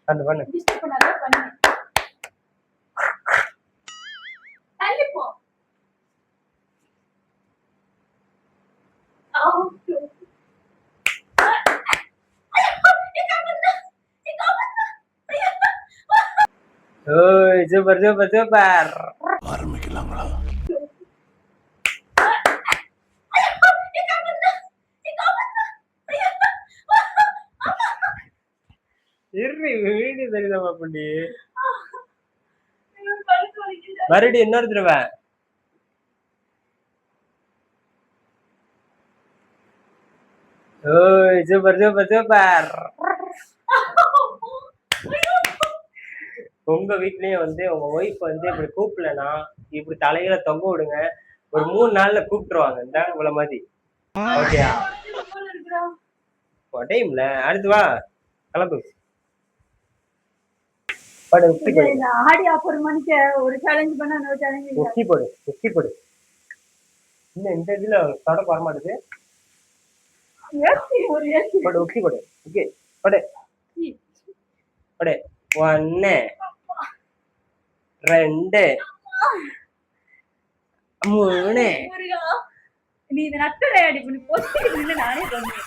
பண்ணு பண்ணு. டிஸ்டர்ப் பண்ணாத பண்ணு. தள்ளி போ. ஓய் சூப்பர் சூப்பர் சூப்பர். ஆரம்பிக்கலாங்களா? வீடியோ தெரியுதாமா பண்ணி மறுபடியும் இன்னொரு தடவை. ஓய் சூப்பர் சூப்பர் சூப்பர். உங்க வீட்லயும் வந்து உங்க ஒய்ஃப் வந்து இப்படி கூப்பிடலன்னா இப்படி தலையில தொங்க விடுங்க. ஒரு 3 நாள்ல கூப்பிட்டுருவாங்க. இந்த இவ்வளவு மாதிரி. ஓகேயா? டைம்ல அடுத்து வா கிளம்பு. படு உக்கி போடு. ஆடி ஆஃபர் மணிக்கு ஒரு சேலஞ்ச் பண்ணா இன்னொரு சேலஞ்ச். உக்கி போடு உக்கி போடு. இன்னும் இந்த இதுல தொடக்க வர மாட்டேது. படு உக்கி போடு. ஓகே படு படு. 1 2 3 நீ இத நட்டல அடி பண்ணி போட்டு நானே சொன்னேன்.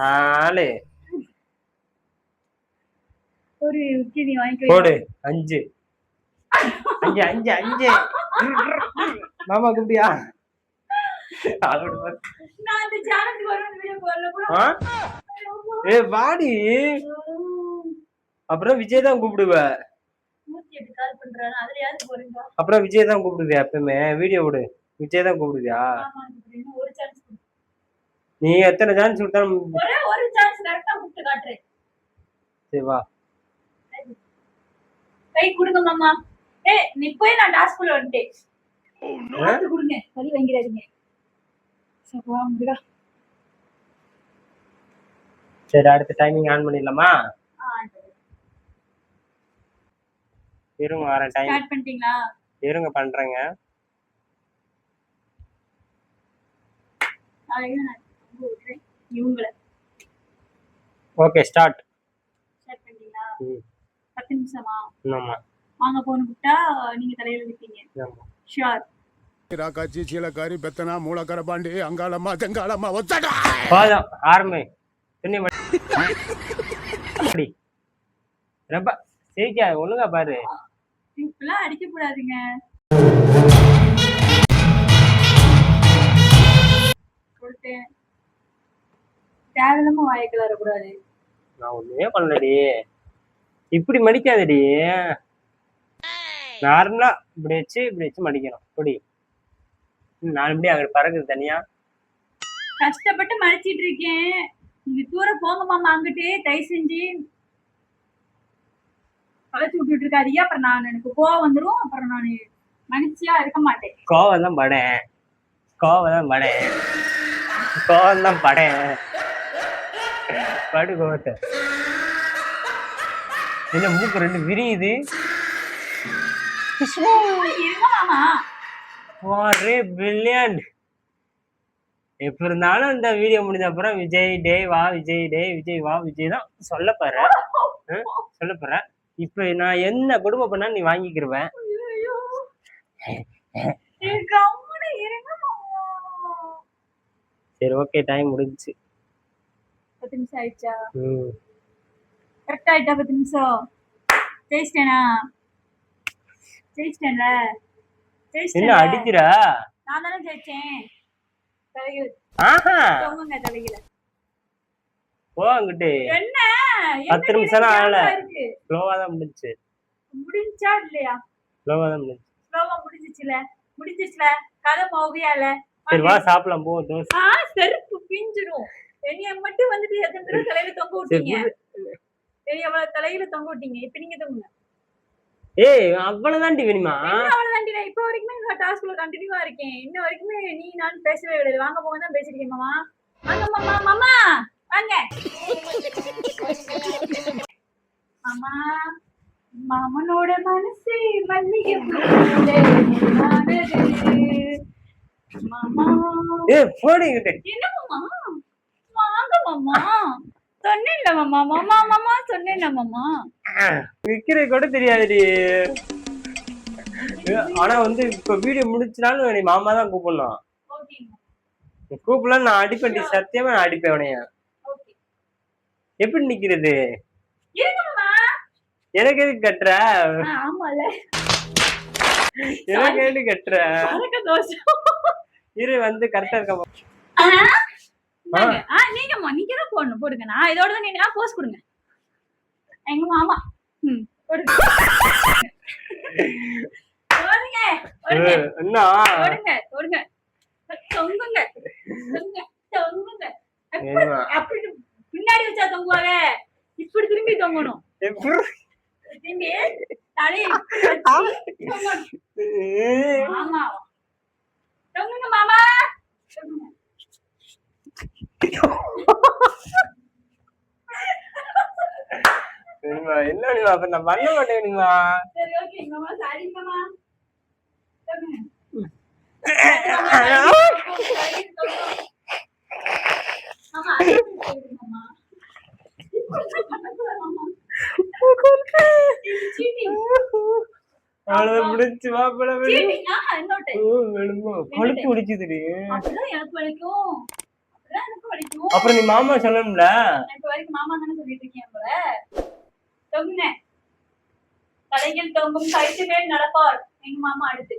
4 ஒரு உக்கி நீ வாங்கி போடு. 5 5 5 5. மாமா கும்பியா? நான் இந்த சேலஞ்ச் வரணும் வீடியோ போறல கூட. ஏய் வாடி. அப்புறம் விஜய் தான் கூப்பிடுவ. 108 கால் பண்றானே அதுல யாரு போறீங்க? அப்புறம் விஜய் தான் கூப்பிடுவியா எப்பவுமே? வீடியோ விடு. விஜய் தான் கூப்பிடுவியா? ஆமா இன்னும் ஒரு சான்ஸ் கொடு. நீ எத்தனை சான்ஸ் கொடுத்தாலும் ஒரே ஒரு சான்ஸ் கரெக்ட்டா கூப்பிட்டு காட்றேன். சரி வா. கை கொடுங்க மாமா. ஏய் நீ போய் நான் டாஸ்க்குள்ள வந்துட்டேன். காத்து கொடுங்க. கறி வாங்கிராதீங்க. சப்பா முருகா. சரி அடுத்த டைமிங் ஆன் பண்ணிடலாமா? இருங்க வர டைம் ஸ்டார்ட் பண்ணிட்டீங்களா? இருங்க பண்றேங்க. இவங்கள ஓகே ஸ்டார்ட். ஸ்டார்ட் பண்ணிட்டீங்களா? 10 நிமிஷமா? ஆமா. வாங்க போன் விட்டா நீங்க தலையில விட்டீங்க. ஆமா. ஷூர். ராக்காச்சி சீலக்காரி பெத்தனா மூலக்கர பாண்டி அங்காளம்மா தெங்காளம்மா ஒத்தடா. போதும் ஆரம்பி. துணி அப்படி ரொம்ப சரிக்கா ஒழுங்கா பாரு. இப்பெல்லாம் அடிக்க கூடாதுங்க. கொடுத்தேன். தேவையில்லாம வாய்க்குள்ள வரக்கூடாது. நான் ஒண்ணுமே பண்ணலடி. இப்படி மடிக்காதடி. நார்மலா இப்படி வச்சு மடிக்கணும். இப்படி 4 மணி அங்க பறக்குது தனியா. கஷ்டப்பட்டு மடிச்சிட்டு இருக்கேன். நீங்க தூரம் போங்க மாமா அங்கிட்டு தயவு செஞ்சு. களைச்சு விட்டுட்டு இருக்காதீங்க. அப்புறம் நான் எனக்கு கோவம் வந்துடும். அப்புறம் நான் மனுஷியா இருக்க மாட்டேன். கோவம் தான் படேன். படு கோவத்தை. என்ன மூக்கு 2 விரியுது. இருங்க மாமா. வாரே பிரில்லியன்ட். எப்ப இருந்தாலும் இந்த வீடியோ முடிஞ்ச அப்புறம் விஜய் டே வா விஜய் டே விஜய் வா விஜய் தான் சொல்ல போறேன். இப்ப நான் என்ன கொடுமை பண்ணா நீ வாங்கிக்கிருவேன். சரி ஓகே டைம் முடிஞ்சுச்சு. 10 நிமிஷம் ஆயிடுச்சா? கரெக்டா ஆயிட்டா 10 நிமிஷம். ஜெயிச்சிட்டேனா? ஜெயிச்சிட்டேன்ல. என்ன அடிக்கிறா? நான் தானே ஜெயிச்சேன். தலையில தொங்குங்க தலையில. போ அங்கிட்டு. என்ன 10 நிமிஷம் ஆகல. ஸ்லோவா தான் முடிஞ்சுச்சு. முடிஞ்சா இல்லையா? ஸ்லோவா தான் முடிஞ்சுச்சு. ஸ்லோவா முடிஞ்சிச்சுல. கதை மோவியால. சரி வா சாப்பிடலாம் போ. தோசை. செருப்பு பிஞ்சிடும். என்னைய மட்டும் வந்துட்டு எத்தனை தடவை தலையில தொங்க விட்டீங்க? தலையில தொங்க விட்டீங்க. இப்ப நீங்க தொங்குங்க. ஏய் அவ்வளவுதான்டி வேணுமா? அவ்வளவுதான்டி. நான் இப்ப வரைக்குமே இந்த டாஸ்க்ல கண்டினியூவா இருக்கேன். இன்ன வரைக்குமே நீ நான் பேசவே கிடையாது. வாங்க போங்க தான் பேசிருக்கேன் மாமா. வாங்க மாமா. மாமா வாங்க மாமா. மாமனோட மனசு மல்லிகை மாமா. ஏய் போடி கிட்ட. என்ன மாமா? வாங்க மாமா. சொன்னேன்ல மாமா மாமா மாமா சொன்னேன்ல மாமா. விக்கிறது கூட தெரியாதுடி. ஆனா வந்து இப்ப வீடியோ முடிச்சுனாலும் நீ மாமா தான் கூப்பிடணும். ஓகேங்க கூப்பிடலாம் நான் அடிப்பேன், சத்தியமா நான் அடிப்பேன் உனைய. ஓகே. எப்படி நிக்கிறது? இருங்க மாமா. எனக்கு எதுக்கு கட்டுற? ஆமால எனக்கு எதுக்கு கட்டுற? பழக்க தோஷம். இரு வந்து கரெக்டா இருக்க. நீங்கம்மா நீங்க தான் போடணும். போடுங்க. நான் இதோட தான் நீங்க போஸ்ட் கொடுங்க. எங்க மாமா போடுங்க. போடுங்க போடுங்க என்ன போடுங்க போடுங்க. தொங்குங்க தொங்குங்க தொங்குங்க. அப்படி பின்னாடி வச்சா தொங்குவாங்க. இப்படி திரும்பி தொங்கணும். திரும்பி தலையை இப்படி வச்சு தொங்கணும். ஆமா தொங்குங்க மாமா தொங்குங்க. என்ன அப்ப நான் பண்ண மாட்டேன். சரி ஓகே மாமா. சாரி மாமா. தொங்குங்க. மாமா மாமா முடிச்சு வாப்பட கழுத்து முடிச்சுது. அப்புறம் நீ மாமா சொல்லணும்ல. மாமா தானே சொல்லிட்டு இருக்கேன் போல. தொங்குங்க. தலையில் தொங்கும் கழுத்து மேல் நடப்பார் எங்க மாமா. அடுத்து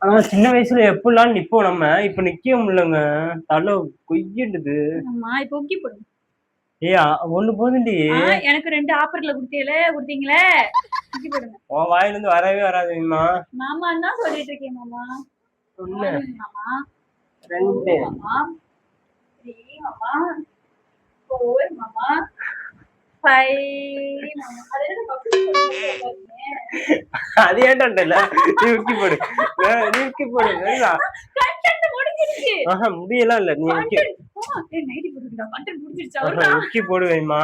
ஆனா சின்ன வயசுல எப்படிலாம் நிப்போம் நம்ம. இப்ப நிக்க முடியலங்க. தலை கொய்யிடுது. இப்ப ஒக்கி போடுங்க. ஏய் ஒண்ணு போதுண்டி. எனக்கு 2 ஆஃபர்ல குடுத்தீங்களே. ஒக்கி போடுங்க. உன் வாயில இருந்து வரவே வராது மாமா. மாமா தான் சொல்லிட்டு இருக்கேன் மாமா. ஒண்ணு மாமா 2 மாமா 3 மாமா 4 மாமா 5 மாமா. அது ஏன்டா நீ உக்கி போடு. நீ உக்கி போடு. முடியலாம் இல்ல. நீ உக்கி போடு வைமா.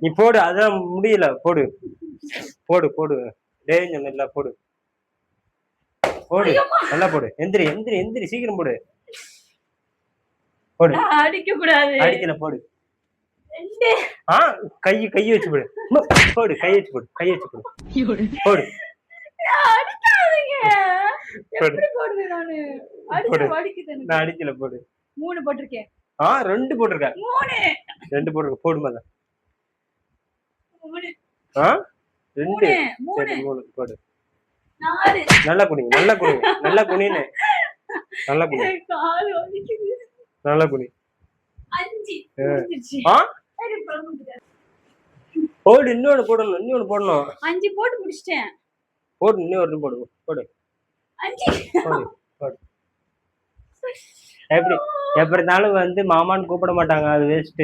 நீ போடு. அதான் முடியல. போடு போடு போடு. டேய் நல்லா போடு போடு. நல்லா போடு. எந்திரி எந்திரி எந்திரி சீக்கிரம் போடு. போடு. அடிக்க கூடாது. அடிக்கல போடு. கை வச்சு போடு. போடு கை வச்சு போடு. கை வச்சு போடு. போடு. நான் அடிக்கல போடு. 3 போட்டிருக்கேன். 2 போட்டிருக்கேன். 2 போட்டிருக்க. போடுமா 3 2 சரி 3 போடு. 4 நல்லா குனிங்க. நல்லா குனிங்க. நல்லா குனின்னு. நல்லா குனி. கால் வலிக்குது. நல்லா குனி. 5 போடு. இன்னொன்னு போடணும். இன்னொன்னு போடணும். 5 போட்டு முடிச்சிட்டேன். போடு. இன்னொரு போடு. போடு 5 போடு. போடு. எப்படி இருந்தாலும் வந்து மாமான்னு கூப்பிட மாட்டாங்க. அது வேஸ்ட்.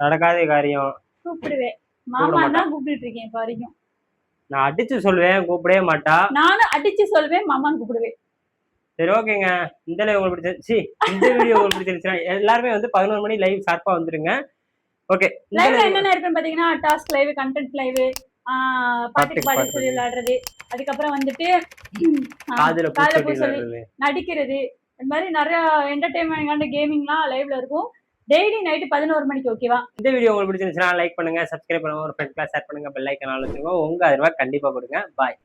நடக்காத காரியம். கூப்பிடுவேன். மாமா தான் கூப்பிட்டு இருக்கேன் இப்ப வரைக்கும். நான் அடிச்சு சொல்லுவேன். கூப்பிடவே மாட்டா. நானும் அடிச்சு சொல்லுவேன். மாமான்னு கூப்பிடுவேன். சரி ஓகேங்க. இந்த லைவ் உங்களுக்கு பிடிச்சிருச்சு. இந்த வீடியோ உங்களுக்கு பிடிச்சிருச்சுன்னா எல்லாருமே வந்து 11 மணி லைவ் ஷார்ப்பா வந்துருங்க. ஓகே. லைவ்ல என்னென்ன இருக்குன்னு பாத்தீங்கன்னா டாஸ்க் லைவ், கண்டென்ட் லைவ், பாட்டுக்கு பாடி சொல்லி விளையாடுறது, அதுக்கப்புறம் வந்துட்டு காதுல பூ சொல்லி நடிக்கிறது, இந்த மாதிரி நிறைய என்டர்டைன்மெண்ட் கேமிங்லாம் லைவ்ல இருக்கும். டெய்லி நைட்டு 11 மணிக்கு. ஓகேவா? இந்த வீடியோ உங்களுக்கு பிடிச்சிருந்துச்சுன்னா லைக் பண்ணுங்க, சப்ஸ்கிரைப் பண்ணுங்க, ஒரு ஃப்ரெண்ட்ஸ்லாம் ஷேர் பண்ணுங்க, பெல் ஐகான் ஆல் வச்சுக்கோங்க. உங்க ஆதரவை கண்டிப்பா கொடுங்க. பாய்.